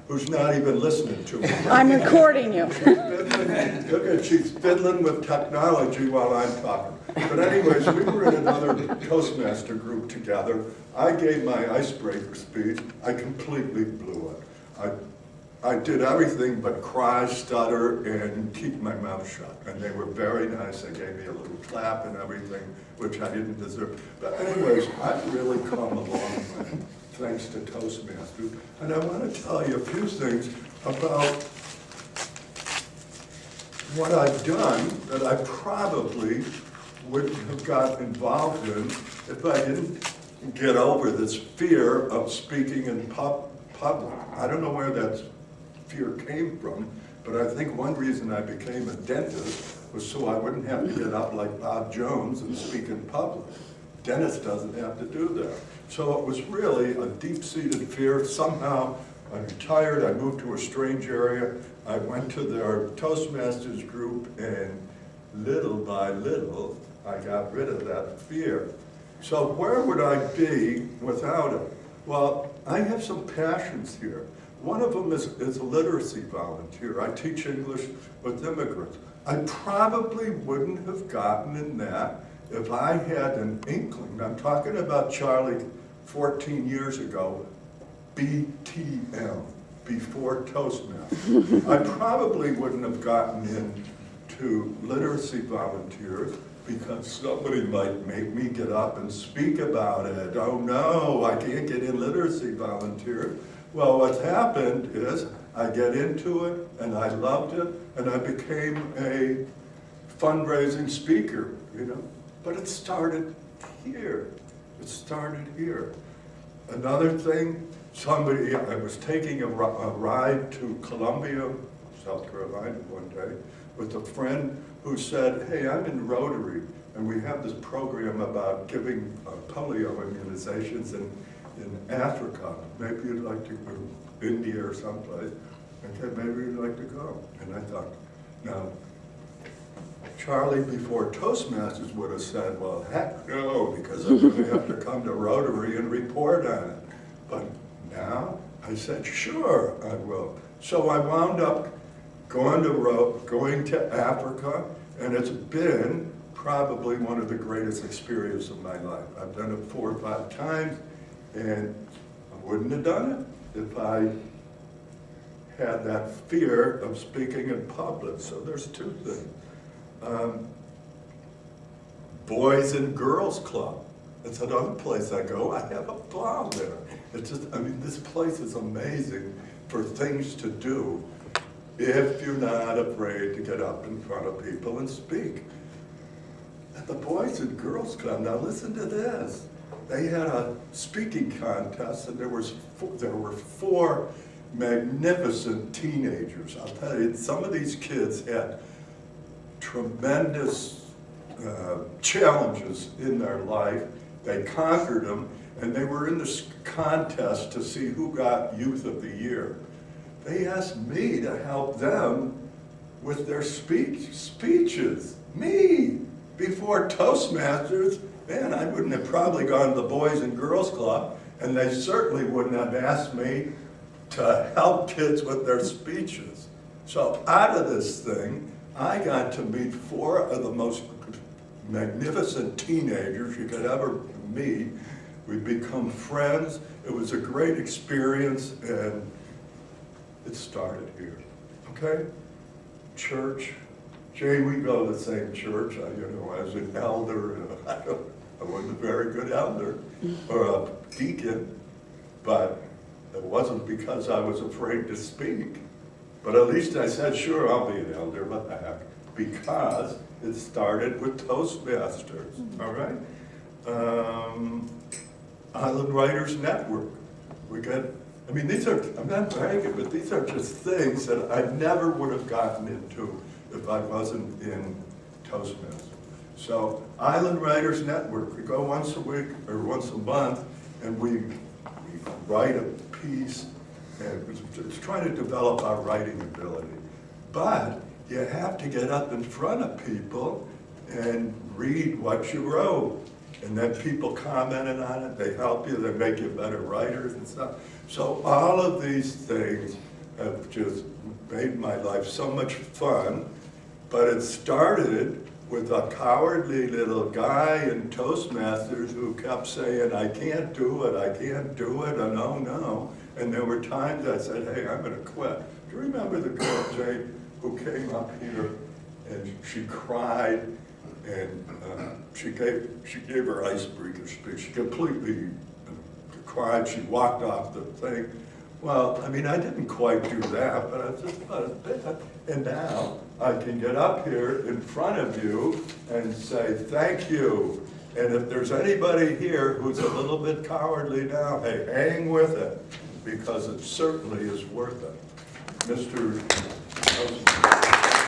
who's not even listening to me. I'm recording you. She's fiddling with technology while I'm talking. But anyways, we were in another Toastmaster group together. I gave my icebreaker speech. I completely blew it. I did everything but cry, stutter, and keep my mouth shut. And they were very nice. They gave me a little clap and everything, which I didn't deserve. But anyways, I've really come a long way, thanks to Toastmasters. And I want to tell you a few things about what I've done that I probably wouldn't have got involved in if I didn't get over this fear of speaking in public. I don't know where that fear came from, but I think one reason I became a dentist was so I wouldn't have to get up like Bob Jones and speak in public. Dentist doesn't have to do that. So it was really a deep-seated fear. Somehow I retired, I moved to a strange area, I went to their Toastmasters group, and little by little, I got rid of that fear. So where would I be without it? Well, I have some passions here. One of them is a literacy volunteer. I teach English with immigrants. I probably wouldn't have gotten in that if I had an inkling. I'm talking about Charlie 14 years ago, BTM, before Toastmasters. I probably wouldn't have gotten into literacy volunteers because somebody might make me get up and speak about it. Oh no, I can't get in literacy volunteers. Well, what's happened is I get into it, and I loved it, and I became a fundraising speaker, you know. But it started here. It started here. Another thing, I was taking a ride to Columbia, South Carolina one day, with a friend who said, hey, I'm in Rotary, and we have this program about giving polio immunizations in Africa. Maybe you'd like to go to India or someplace. Okay, maybe you'd like to go. And I thought, now, Charlie before Toastmasters would have said, well, heck no, because I'm going to have to come to Rotary and report on it. But now, I said, sure, I will. So I wound up going to Africa, and it's been probably one of the greatest experiences of my life. I've done it 4 or 5 times, and I wouldn't have done it if I had that fear of speaking in public. So there's 2 things. Boys and Girls Club. It's another place I go. I have a ball there. It's just, I mean, this place is amazing for things to do if you're not afraid to get up in front of people and speak. At the Boys and Girls Club, now listen to this. They had a speaking contest, and there were 4 magnificent teenagers. I'll tell you, some of these kids had tremendous challenges in their life. They conquered them, and they were in this contest to see who got Youth of the Year. They asked me to help them with their speeches. Me! Before Toastmasters, man, I wouldn't have probably gone to the Boys and Girls Club, and they certainly wouldn't have asked me to help kids with their speeches. So out of this thing, I got to meet 4 of the most magnificent teenagers you could ever meet. We become friends. It was a great experience, and it started here. Okay? Church. Jay, we go to the same church. As an elder, I wasn't a very good elder or a deacon, but it wasn't because I was afraid to speak. But at least I said, sure, I'll be an elder, what the heck, because it started with Toastmasters, all right? Island Writers Network. I mean, these are, I'm not bragging, but these are just things that I never would have gotten into if I wasn't in Toastmasters. So, Island Writers Network, we go once a week or once a month, and we write a piece, and it's trying to develop our writing ability. But you have to get up in front of people and read what you wrote. And then people commented on it, they help you, they make you better writers and stuff. So all of these things have just made my life so much fun. But it started with a cowardly little guy in Toastmasters who kept saying, I can't do it, I can't do it, and oh no. And there were times I said, hey, I'm gonna quit. Do you remember the girl, Jane, who came up here and she cried and she gave her icebreaker speech. She completely cried, she walked off the thing. Well, I mean, I didn't quite do that, but I just thought, and now I can get up here in front of you and say thank you. And if there's anybody here who's a little bit cowardly now, hey, hang with it, because it certainly is worth it. Mr.